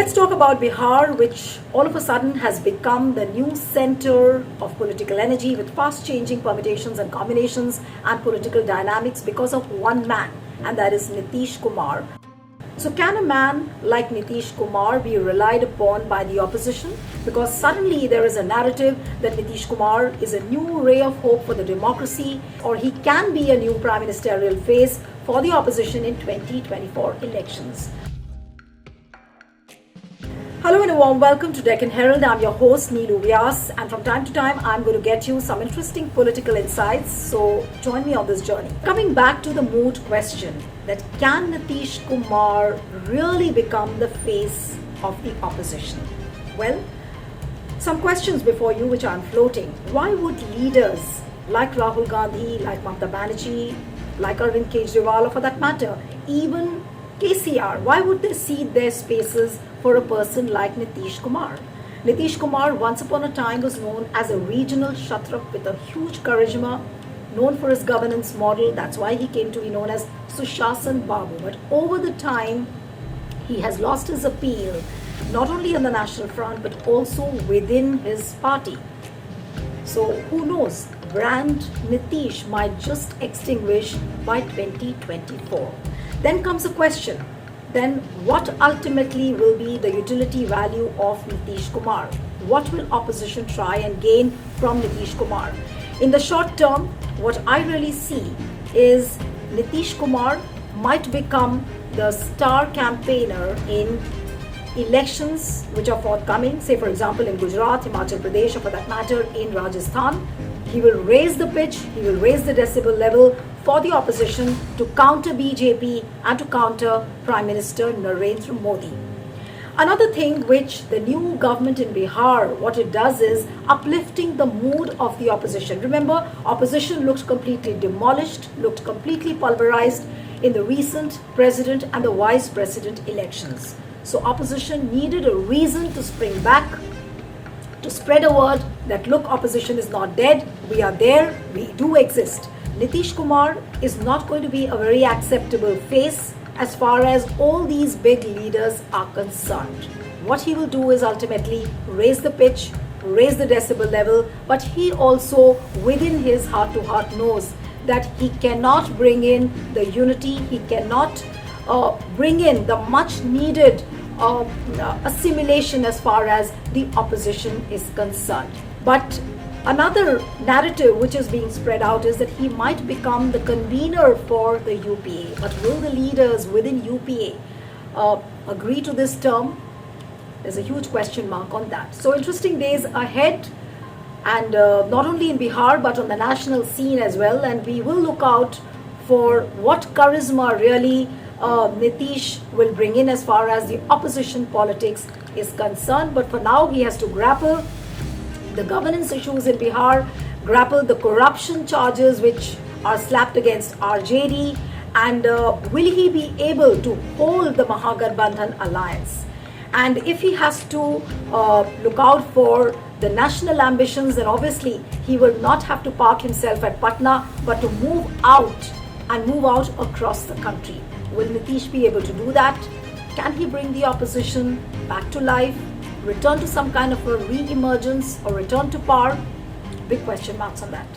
Let's talk about Bihar, which all of a sudden has become the new center of political energy with fast changing permutations and combinations and political dynamics because of one man, and that is Nitish Kumar. So can a man like Nitish Kumar be relied upon by the opposition? Because suddenly there is a narrative that Nitish Kumar is a new ray of hope for the democracy, or he can be a new prime ministerial face for the opposition in 2024 elections. Hello and a warm welcome to Deccan Herald. I'm your host Neelu Vyas, and from time to time I'm going to get you some interesting political insights, so join me on this journey. Coming back to the moot question, that can Nitish Kumar really become the face of the opposition? Well, some questions before you which I'm floating. Why would leaders like Rahul Gandhi, like Mamata Banerjee, like Arvind Kejriwal, or for that matter, even KCR, why would they cede their spaces for a person like Nitish Kumar? Nitish Kumar once upon a time was known as a regional Kshatrap with a huge charisma, known for his governance model. That's why he came to be known as Sushasan Babu. But over the time, he has lost his appeal, not only on the national front, but also within his party. So who knows, brand Nitish might just extinguish by 2024. Then comes a question. Then what ultimately will be the utility value of Nitish Kumar? What will opposition try and gain from Nitish Kumar? In the short term, what I really see is Nitish Kumar might become the star campaigner in elections which are forthcoming, say for example in Gujarat, Himachal Pradesh, or for that matter in Rajasthan. He will raise the pitch, he will raise the decibel level for the opposition to counter BJP and to counter Prime Minister Narendra Modi. Another thing which the new government in Bihar, what it does is uplifting the mood of the opposition. Remember, opposition looked completely demolished, looked completely pulverized in the recent president and the vice president elections. So opposition needed a reason to spring back, to spread a word that look, opposition is not dead, we are there, we do exist. Nitish Kumar is not going to be a very acceptable face as far as all these big leaders are concerned. What he will do is ultimately raise the pitch, raise the decibel level, but he also within his heart to heart knows that he cannot bring in the unity, he cannot bring in the much needed assimilation as far as the opposition is concerned. But another narrative which is being spread out is that he might become the convener for the UPA. But will the leaders within UPA agree to this term? There's a huge question mark on that. So interesting days ahead, and not only in Bihar but on the national scene as well. And we will look out for what charisma really Nitish will bring in as far as the opposition politics is concerned. But for now, he has to grapple the governance issues in Bihar, grapple the corruption charges which are slapped against RJD, and will he be able to hold the Mahagarbandhan alliance? And if he has to look out for the national ambitions, then obviously he will not have to park himself at Patna, but to move out and move out across the country. Will Nitish be able to do that? Can he bring the opposition back to life, return to some kind of a re-emergence, or return to power? Big question marks on that.